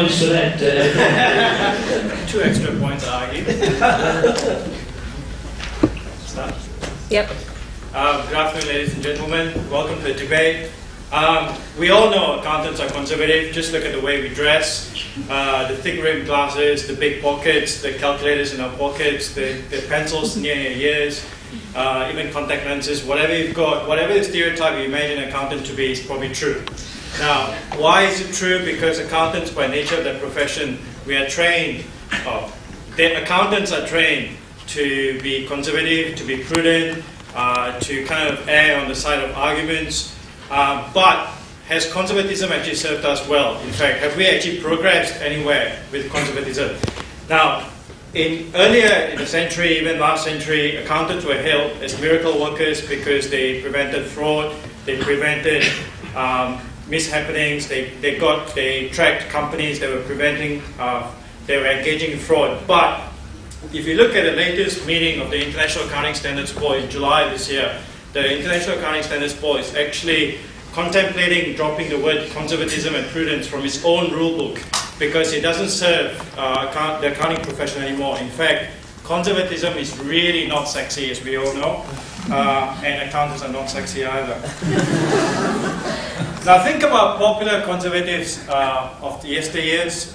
points to that. 2 extra points, I argue. Start. Yep. Good afternoon, ladies and gentlemen. Welcome to the debate. We all know accountants are conservative. Just look at the way we dress. The thick rimmed glasses, the big pockets, the calculators in our pockets, the pencils near your ears, even contact lenses, whatever you've got, whatever the stereotype you imagine an accountant to be is probably true. Now, why is it true? Because accountants, by nature of their profession, we are trained, the accountants are trained to be conservative, to be prudent, to kind of err on the side of arguments. But has conservatism actually served us well? In fact, have we actually progressed anywhere with conservatism? Now, earlier in the century, even last century, accountants were hailed as miracle workers because they prevented fraud, they prevented mishappenings, they tracked companies that were preventing, they were engaging in fraud. But if you look at the latest meeting of the International Accounting Standards Board in July this year, the International Accounting Standards Board is actually contemplating dropping the word conservatism and prudence from its own rule book because it doesn't serve the accounting profession anymore. In fact, conservatism is really not sexy, as we all know, and accountants are not sexy either. Now think about popular conservatives of the yesteryears,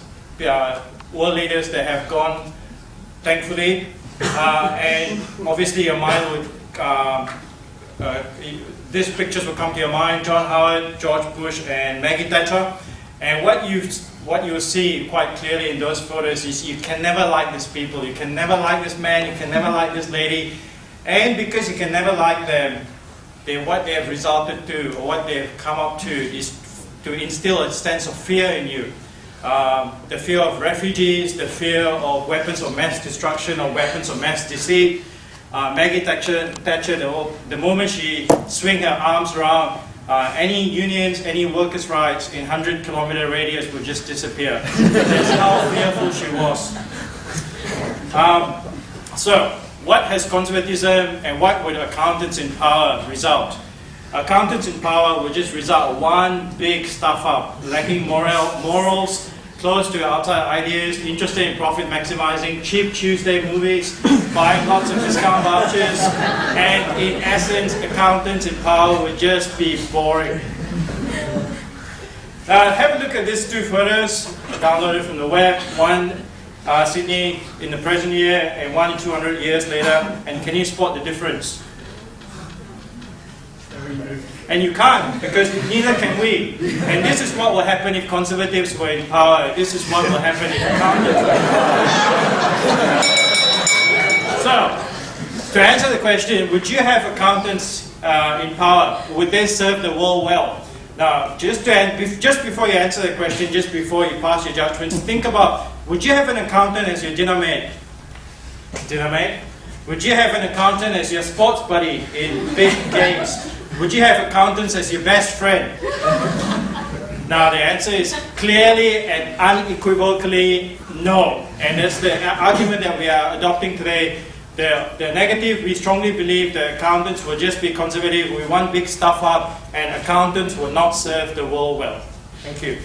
world leaders that have gone, thankfully, and obviously your mind would, these pictures will come to your mind: John Howard, George Bush, and Maggie Thatcher. And what you will see quite clearly in those photos is you can never like these people, you can never like this man, you can never like this lady, and because you can never like them, what they have resulted to, or what they have come up to, is to instill a sense of fear in you. The fear of refugees, the fear of weapons of mass destruction or weapons of mass deceit. Maggie Thatcher, the moment she swung her arms around, any unions, any workers' rights in 100-kilometer radius would just disappear. That's how fearful she was. So, what has conservatism and what would accountants in power result? Accountants in power would just result one big stuff up, lacking morals, close to outside ideas, interested in profit maximizing, cheap Tuesday movies, buying lots of discount vouchers, and in essence, accountants in power would just be boring. Have a look at these 2 photos downloaded from the web. One Sydney in the present year and one 200 years later, and can you spot the difference? And you can't, because neither can we. And this is what will happen if conservatives were in power. This is what will happen if accountants were in power. So, to answer the question, would you have accountants in power? Would they serve the world well? Now, just before you answer the question, just before you pass your judgments, think about, would you have an accountant as your dinner mate? Dinner mate? Would you have an accountant as your sports buddy in big games? Would you have accountants as your best friend? Now the answer is clearly and unequivocally no. And that's the argument that we are adopting today. The negative, we strongly believe that accountants will just be conservative. We want big stuff up, and accountants will not serve the world well. Thank you.